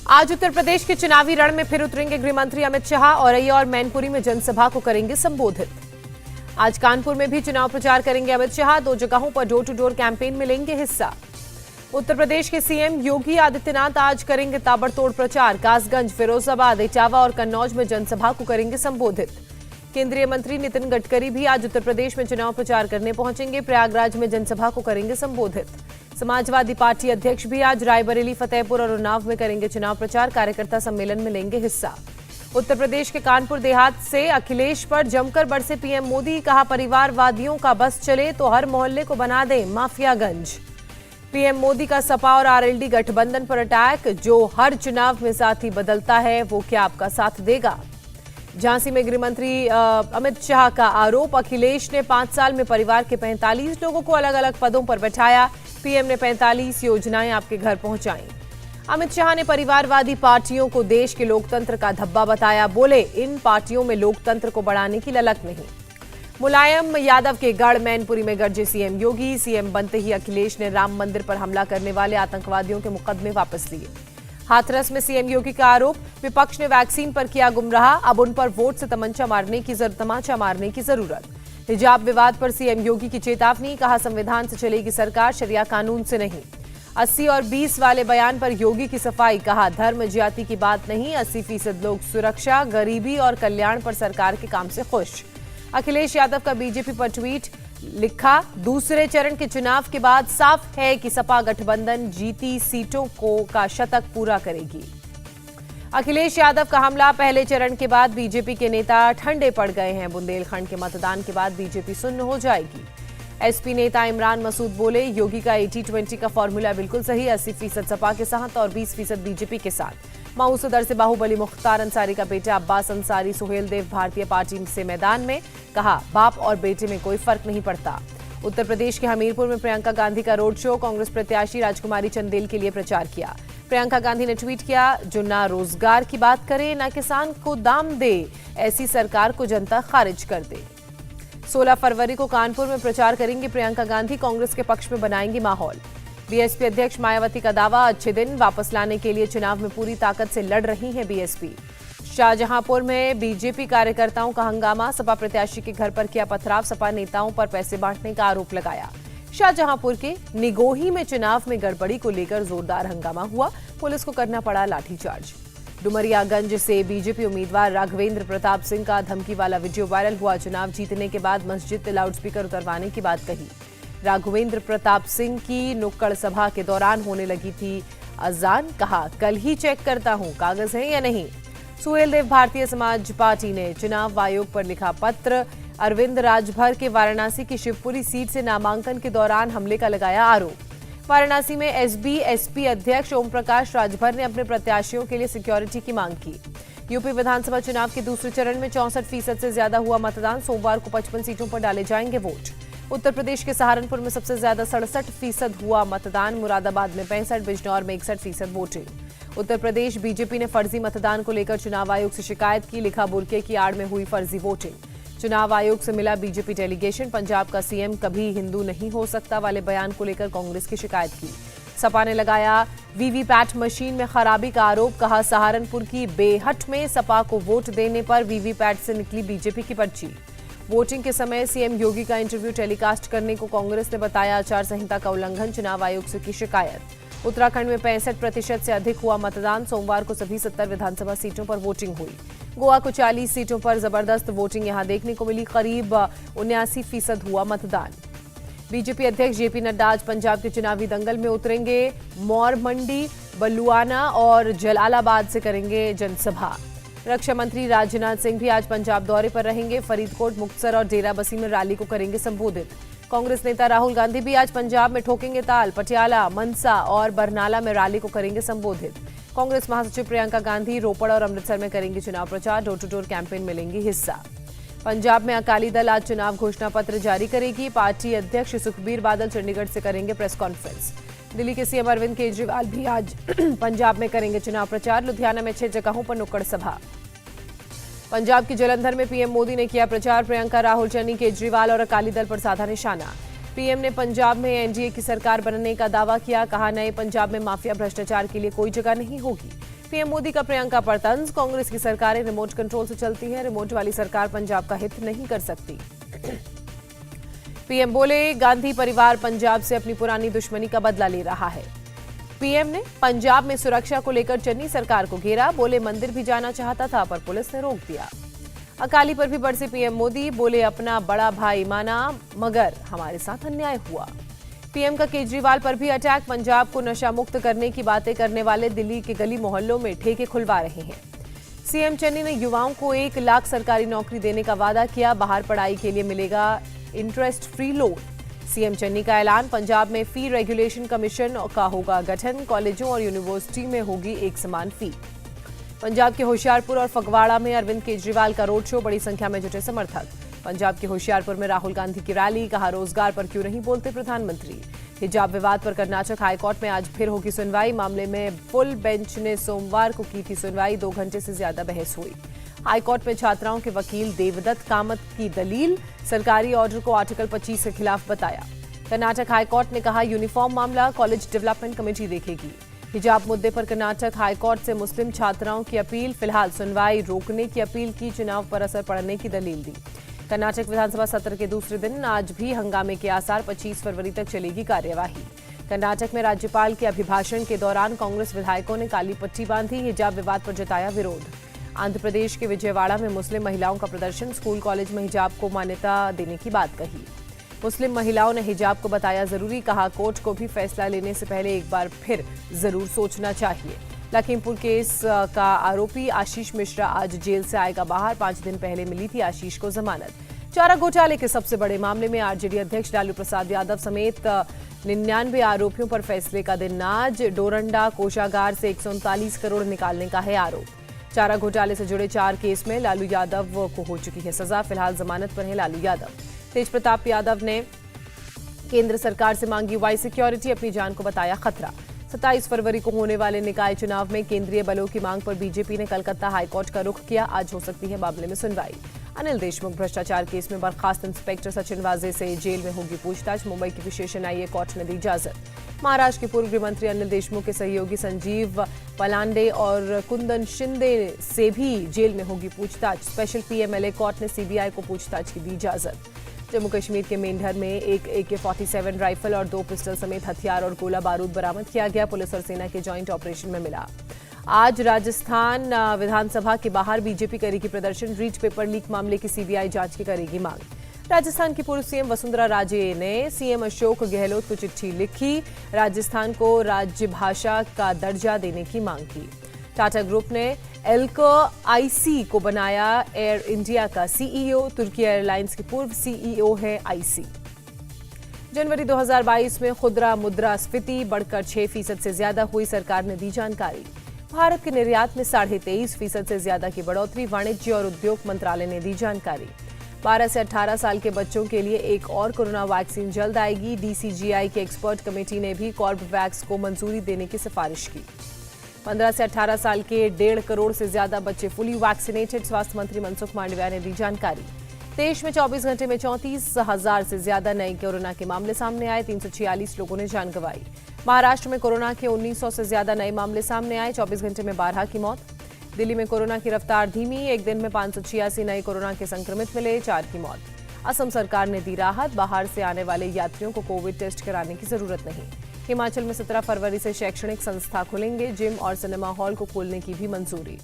आज उत्तर प्रदेश के चुनावी रण में फिर उतरेंगे गृह मंत्री अमित शाह। औरैया और मैनपुरी में जनसभा को करेंगे संबोधित। आज कानपुर में भी चुनाव प्रचार करेंगे अमित शाह। 2 जगहों पर डोर टू डोर कैंपेन में लेंगे हिस्सा। उत्तर प्रदेश के सीएम योगी आदित्यनाथ आज करेंगे ताबड़तोड़ प्रचार। कासगंज, फिरोजाबाद, इटावा और कन्नौज में जनसभा को करेंगे संबोधित। केंद्रीय मंत्री नितिन गडकरी भी आज उत्तर प्रदेश में चुनाव प्रचार करने पहुंचेंगे। प्रयागराज में जनसभा को करेंगे संबोधित। समाजवादी पार्टी अध्यक्ष भी आज रायबरेली, फतेहपुर और उन्नाव में करेंगे चुनाव प्रचार। कार्यकर्ता सम्मेलन में लेंगे हिस्सा। उत्तर प्रदेश के कानपुर देहात से अखिलेश पर जमकर बरसे पीएम मोदी। कहा, परिवारवादियों का बस चले तो हर मोहल्ले को बना दें माफियागंज। पीएम मोदी का सपा और आरएलडी गठबंधन पर अटैक। जो हर चुनाव में साथी बदलता है वो क्या आपका साथ देगा। झांसी में गृह मंत्री अमित शाह का आरोप। अखिलेश ने 5 साल में परिवार के 45 लोगों को अलग अलग पदों पर बैठाया। पीएम ने 45 योजनाएं आपके घर पहुंचाई। अमित शाह ने परिवारवादी पार्टियों को देश के लोकतंत्र का धब्बा बताया। बोले, इन पार्टियों में लोकतंत्र को बढ़ाने की ललक नहीं। मुलायम यादव के गढ़ मैनपुरी में गरजे सीएम योगी। सीएम बनते ही अखिलेश ने राम मंदिर पर हमला करने वाले आतंकवादियों के मुकदमे वापस लिए। हाथरस में सीएम योगी का आरोप। विपक्ष ने वैक्सीन पर किया गुमराह। अब उन पर वोट से तमाचा मारने की जरूरत। हिजाब विवाद पर सीएम योगी की चेतावनी। कहा, संविधान से चलेगी सरकार, शरिया कानून से नहीं। 80 और 20 वाले बयान पर योगी की सफाई। कहा, धर्म जाति की बात नहीं, 80% लोग सुरक्षा, गरीबी और कल्याण पर सरकार के काम से खुश। अखिलेश यादव का बीजेपी पर ट्वीट। लिखा, दूसरे चरण के चुनाव के बाद साफ है कि सपा गठबंधन जीती सीटों का शतक पूरा करेगी। अखिलेश यादव का हमला। पहले चरण के बाद बीजेपी के नेता ठंडे पड़ गए हैं। बुंदेलखंड के मतदान के बाद बीजेपी सुन्न हो जाएगी। एसपी नेता इमरान मसूद बोले, योगी का 80-20 का फॉर्मूला बिल्कुल सही। 80% सपा के साथ और 20% बीजेपी के साथ। मऊ सदर से बाहुबली मुख्तार अंसारी का बेटा अब्बास अंसारी सुहेल देव भारतीय पार्टी से मैदान में। कहा, बाप और बेटे में कोई फर्क नहीं पड़ता। उत्तर प्रदेश के हमीरपुर में प्रियंका गांधी का रोड शो। कांग्रेस प्रत्याशी राजकुमारी चंदेल के लिए प्रचार किया। प्रियंका गांधी ने ट्वीट किया, जो ना रोजगार की बात करे ना किसान को दाम दे, ऐसी सरकार को जनता खारिज कर दे। 16 फरवरी को कानपुर में प्रचार करेंगी प्रियंका गांधी। कांग्रेस के पक्ष में बनाएंगी माहौल। बीएसपी अध्यक्ष मायावती का दावा, अच्छे दिन वापस लाने के लिए चुनाव में पूरी ताकत से लड़ रही है बीएसपी। शाहजहांपुर में बीजेपी कार्यकर्ताओं का हंगामा। सपा प्रत्याशी के घर पर किया पथराव। सपा नेताओं पर पैसे बांटने का आरोप लगाया। शाहजहांपुर के निगोही में चुनाव में गड़बड़ी को लेकर जोरदार हंगामा हुआ। पुलिस को करना पड़ा लाठीचार्ज। डुमरियागंज से बीजेपी उम्मीदवार राघवेंद्र प्रताप सिंह का धमकी वाला वीडियो वायरल हुआ। चुनाव जीतने के बाद मस्जिद से लाउडस्पीकर उतरवाने की बात कही। राघवेंद्र प्रताप सिंह की नुक्कड़ सभा के दौरान होने लगी थी अजान। कहा, कल ही चेक करता हूं कागज है या नहीं। सुहेल देव भारतीय समाज पार्टी ने चुनाव आयोग पर लिखा पत्र। अरविंद राजभर के वाराणसी की शिवपुरी सीट से नामांकन के दौरान हमले का लगाया आरोप। वाराणसी में एसबी अध्यक्ष ओम प्रकाश राजभर ने अपने प्रत्याशियों के लिए सिक्योरिटी की मांग की। यूपी विधानसभा चुनाव के दूसरे चरण में 64% से ज्यादा हुआ मतदान। सोमवार को 55 सीटों पर डाले जाएंगे वोट। उत्तर प्रदेश के सहारनपुर में सबसे ज्यादा 67% हुआ मतदान। मुरादाबाद में 65, बिजनौर में 61% वोटिंग। उत्तर प्रदेश बीजेपी ने फर्जी मतदान को लेकर चुनाव आयोग से शिकायत की। लिखा, बुर्के की आड़ में हुई फर्जी वोटिंग। चुनाव आयोग से मिला बीजेपी डेलीगेशन। पंजाब का सीएम कभी हिंदू नहीं हो सकता वाले बयान को लेकर कांग्रेस की शिकायत की। सपा ने लगाया वीवीपैट मशीन में खराबी का आरोप। कहा, सहारनपुर की बेहट में सपा को वोट देने पर वीवीपैट से निकली बीजेपी की पर्ची। वोटिंग के समय सीएम योगी का इंटरव्यू टेलीकास्ट करने को कांग्रेस ने बताया आचार संहिता का उल्लंघन। चुनाव आयोग से की शिकायत। उत्तराखंड में 65% से अधिक हुआ मतदान। सोमवार को सभी 70 विधानसभा सीटों पर वोटिंग हुई। गोवा को 40 सीटों पर जबरदस्त वोटिंग यहां देखने को मिली। करीब 79% हुआ मतदान। बीजेपी अध्यक्ष जेपी नड्डा आज पंजाब के चुनावी दंगल में उतरेंगे। मौर मंडी, बलुआना और जलालाबाद से करेंगे जनसभा। रक्षा मंत्री राजनाथ सिंह भी आज पंजाब दौरे पर रहेंगे। फरीदकोट, मुक्तसर और डेराबस्सी में रैली को करेंगे संबोधित। कांग्रेस नेता राहुल गांधी भी आज पंजाब में ठोकेंगे ताल। पटियाला, मनसा और बरनाला में रैली को करेंगे संबोधित। कांग्रेस महासचिव प्रियंका गांधी रोपड़ और अमृतसर में करेंगी चुनाव प्रचार। डोर टू डोर कैंपेन में लेंगी हिस्सा। पंजाब में अकाली दल आज चुनाव घोषणा पत्र जारी करेगी। पार्टी अध्यक्ष सुखबीर बादल चंडीगढ़ से करेंगे प्रेस कॉन्फ्रेंस। दिल्ली के सीएम अरविंद केजरीवाल भी आज पंजाब में करेंगे चुनाव प्रचार। लुधियाना में 6 जगहों पर नुक्कड़ सभा। पंजाब की जलंधर में पीएम मोदी ने किया प्रचार। प्रियंका, राहुल, चन्नी, केजरीवाल और अकाली दल पर साधा निशाना। पीएम ने पंजाब में एनडीए की सरकार बनने का दावा किया। कहा, नए पंजाब में माफिया भ्रष्टाचार के लिए कोई जगह नहीं होगी। पीएम मोदी का प्रियंका पर तंज, कांग्रेस की सरकारें रिमोट कंट्रोल से चलती है, रिमोट वाली सरकार पंजाब का हित नहीं कर सकती। पीएम बोले, गांधी परिवार पंजाब से अपनी पुरानी दुश्मनी का बदला ले रहा है। पीएम ने पंजाब में सुरक्षा को लेकर चन्नी सरकार को घेरा, बोले मंदिर भी जाना चाहता था पर पुलिस ने रोक दिया। अकाली पर भी बरसे पीएम मोदी, बोले अपना बड़ा भाई माना मगर हमारे साथ अन्याय हुआ। पीएम का केजरीवाल पर भी अटैक, पंजाब को नशा मुक्त करने की बातें करने वाले दिल्ली के गली मोहल्लों में ठेके खुलवा रहे हैं। सीएम चन्नी ने युवाओं को 1 लाख सरकारी नौकरी देने का वादा किया, बाहर पढ़ाई के लिए मिलेगा interest free loan. CM Channi का ऐलान, पंजाब में फी रेगुलेशन कमीशन का होगा गठन, कॉलेजों और यूनिवर्सिटी में होगी एक समान फी। पंजाब के होशियारपुर और फगवाड़ा में अरविंद केजरीवाल का रोड शो, बड़ी संख्या में जुटे समर्थक। पंजाब के होशियारपुर में राहुल गांधी की रैली, कहा रोजगार पर क्यों नहीं बोलते प्रधानमंत्री। हिजाब विवाद पर कर्नाटक हाईकोर्ट में आज फिर होगी सुनवाई, मामले में फुल बेंच ने सोमवार को की थी सुनवाई, 2 घंटे से ज्यादा बहस हुई। हाईकोर्ट में छात्राओं के वकील देवदत्त कामत की दलील, सरकारी ऑर्डर को आर्टिकल 25 के खिलाफ बताया। कर्नाटक हाईकोर्ट ने कहा यूनिफॉर्म मामला कॉलेज डेवलपमेंट कमेटी देखेगी। हिजाब मुद्दे पर कर्नाटक हाईकोर्ट से मुस्लिम छात्राओं की अपील, फिलहाल सुनवाई रोकने की अपील की, चुनाव पर असर पड़ने की दलील दी। कर्नाटक विधानसभा सत्र के दूसरे दिन आज भी हंगामे के आसार, 25 फरवरी तक चलेगी कार्यवाही। कर्नाटक में राज्यपाल के अभिभाषण के दौरान कांग्रेस विधायकों ने काली पट्टी बांधी, हिजाब विवाद पर जताया विरोध। आंध्र प्रदेश के विजयवाड़ा में मुस्लिम महिलाओं का प्रदर्शन, स्कूल कॉलेज में हिजाब को मान्यता देने की बात कही। मुस्लिम महिलाओं ने हिजाब को बताया जरूरी, कहा कोर्ट को भी फैसला लेने से पहले एक बार फिर जरूर सोचना चाहिए। लखीमपुर केस का आरोपी आशीष मिश्रा आज जेल से आएगा बाहर, 5 दिन पहले मिली थी आशीष को जमानत। चारा घोटाले के सबसे बड़े मामले में आरजेडी अध्यक्ष लालू प्रसाद यादव समेत 99 आरोपियों पर फैसले का दिन आज। डोरंडा कोषागार से 139 करोड़ निकालने का है आरोप। चारा घोटाले से जुड़े 4 केस में लालू यादव को हो चुकी है सजा, फिलहाल जमानत पर है लालू यादव। तेज प्रताप यादव ने केंद्र सरकार से मांगी वाई सिक्योरिटी, अपनी जान को बताया खतरा। 27 फरवरी को होने वाले निकाय चुनाव में केंद्रीय बलों की मांग पर बीजेपी ने कलकत्ता हाईकोर्ट का रुख किया, आज हो सकती है मामले में सुनवाई। अनिल देशमुख भ्रष्टाचार केस में बर्खास्त इंस्पेक्टर सचिन वाजे से जेल में होगी पूछताछ, मुंबई की विशेष न्यायिक कोर्ट ने दी इजाजत। महाराष्ट्र के पूर्व गृह मंत्री अनिल देशमुख के सहयोगी संजीव पलांडे और कुंदन शिंदे से भी जेल में होगी पूछताछ, स्पेशल पीएमएलए कोर्ट ने सीबीआई को पूछताछ की दी इजाजत। जम्मू कश्मीर के मेंढर में एक AK-47 राइफल और 2 पिस्टल समेत हथियार और गोला बारूद बरामद किया गया, पुलिस और सेना के जॉइंट ऑपरेशन में मिला। आज राजस्थान विधानसभा के बाहर बीजेपी करेगी प्रदर्शन, रीच पेपर लीक मामले की सीबीआई जांच की करेगी मांग। राजस्थान की पूर्व सीएम वसुंधरा राजे ने सीएम अशोक गहलोत को चिट्ठी लिखी, राजस्थान को राजभाषा का दर्जा देने की मांग की। टाटा ग्रुप ने एल्को आईसी को बनाया एयर इंडिया का सीईओ, तुर्की एयरलाइंस के पूर्व सीईओ है आईसी। जनवरी 2022 में खुदरा मुद्रास्फीति बढ़कर 6% से ज्यादा हुई, सरकार ने दी जानकारी। भारत के निर्यात में 23.5% से ज्यादा की बढ़ोतरी, वाणिज्य और उद्योग मंत्रालय ने दी जानकारी। 12 से 18 साल के बच्चों के लिए एक और कोरोना वैक्सीन जल्द आएगी, डीसीजीआई की एक्सपर्ट कमेटी ने भी कॉर्बेवैक्स को मंजूरी देने की सिफारिश की। 15 से 18 साल के 1.5 करोड़ से ज्यादा बच्चे फुली वैक्सीनेटेड, स्वास्थ्य मंत्री मनसुख मांडविया ने दी जानकारी। देश में 24 घंटे में 34,000 से ज्यादा नए कोरोना के मामले सामने आए, 346 लोगों ने जान गंवाई। महाराष्ट्र में कोरोना के 1900 से ज्यादा नए मामले सामने आए, 24 घंटे में 12 की मौत। दिल्ली में कोरोना की रफ्तार धीमी, एक दिन में 586 नए कोरोना के संक्रमित मिले, 4 की मौत। असम सरकार ने दी राहत, बाहर से आने वाले यात्रियों को कोविड टेस्ट कराने की जरूरत नहीं। हिमाचल में 17 फरवरी से शैक्षणिक संस्था खुलेंगे, जिम और सिनेमा हॉल को खोलने की भी मंजूरी।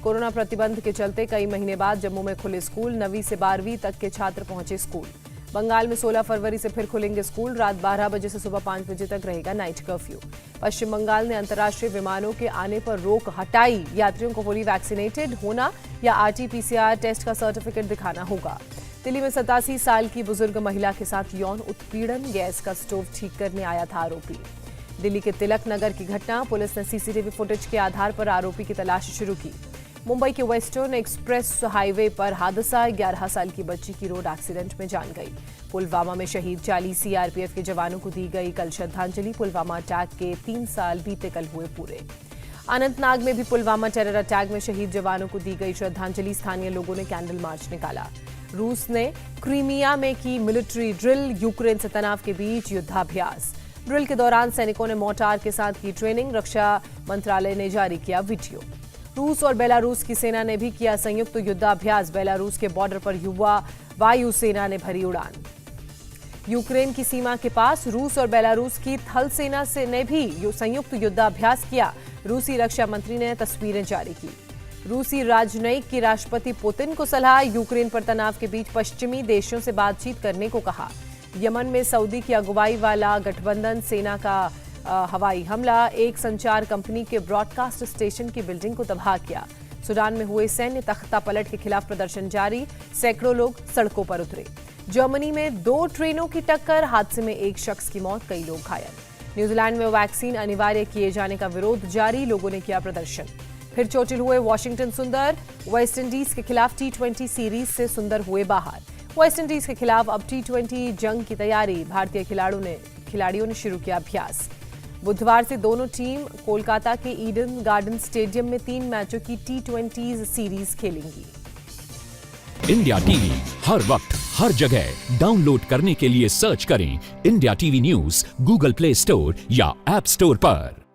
कोरोना प्रतिबंध के चलते कई महीने बाद जम्मू में खुले स्कूल, 9वीं से 12वीं तक के छात्र पहुंचे स्कूल। बंगाल में 16 फरवरी से फिर खुलेंगे स्कूल, रात 12 बजे से सुबह 5 बजे तक रहेगा नाइट कर्फ्यू। पश्चिम बंगाल ने अंतर्राष्ट्रीय विमानों के आने पर रोक हटाई, यात्रियों को फुली वैक्सीनेटेड होना या RT-PCR टेस्ट का सर्टिफिकेट दिखाना होगा। दिल्ली में 87 साल की बुजुर्ग महिला के साथ यौन उत्पीड़न, गैस का स्टोव ठीक करने आया था आरोपी। दिल्ली के तिलक नगर की घटना, पुलिस ने सीसीटीवी फुटेज के आधार पर आरोपी की तलाश शुरू की। मुंबई के वेस्टर्न एक्सप्रेस हाईवे पर हादसा, 11 साल की बच्ची की रोड एक्सीडेंट में जान गई। पुलवामा में शहीद 40 CRPF के जवानों को दी गई कल श्रद्धांजलि, पुलवामा अटैक के 3 साल बीते कल हुए पूरे। अनंतनाग में भी पुलवामा टेरर अटैक में शहीद जवानों को दी गई श्रद्धांजलि, स्थानीय लोगों ने कैंडल मार्च निकाला। रूस ने क्रीमिया में की मिलिट्री ड्रिल, यूक्रेन से तनाव के बीच युद्धाभ्यास। ड्रिल के दौरान सैनिकों ने मोर्टार के साथ की ट्रेनिंग, रक्षा मंत्रालय ने जारी किया वीडियो। रूस और बेलारूस की सेना ने भी किया संयुक्त युद्धाभ्यास। बेलारूस के बॉर्डर पर युवा वायुसेना ने भरी उड़ान। यूक्रेन की सीमा के पास रूस और बेलारूस की थल सेना से ने भी संयुक्त युद्धाभ्यास किया। रूसी रक्षा मंत्री ने तस्वीरें जारी की। रूसी राजनयिक की राष्ट्रपति पुतिन को सलाह। यूक्रेन पर तनाव के बीच पश्चिमी देशों से बातचीत करने को कहा। यमन में सऊदी की अगुवाई वाला गठबंधन सेना का हवाई हमला। एक संचार कंपनी के ब्रॉडकास्ट स्टेशन की बिल्डिंग को तबाह किया। सूडान में हुए सैन्य तख्तापलट के खिलाफ प्रदर्शन जारी। सैकड़ों लोग सड़कों पर उतरे। जर्मनी में 2 ट्रेनों की टक्कर। हादसे में एक शख्स की मौत, कई लोग घायल। न्यूजीलैंड में वैक्सीन अनिवार्य किए जाने का विरोध जारी। लोगों ने किया प्रदर्शन। फिर चोटिल हुए वॉशिंगटन सुंदर। वेस्टइंडीज के खिलाफ T20 सीरीज से सुंदर हुए बाहर। वेस्टइंडीज के खिलाफ अब T20 जंग की तैयारी। भारतीय खिलाड़ियों ने शुरू किया अभ्यास। बुधवार से दोनों टीम कोलकाता के ईडन गार्डन स्टेडियम में 3 मैचों की T20 सीरीज खेलेंगी। इंडिया टीवी हर वक्त हर जगह डाउनलोड करने के लिए सर्च करें India TV news Google play store या ऐप स्टोर पर।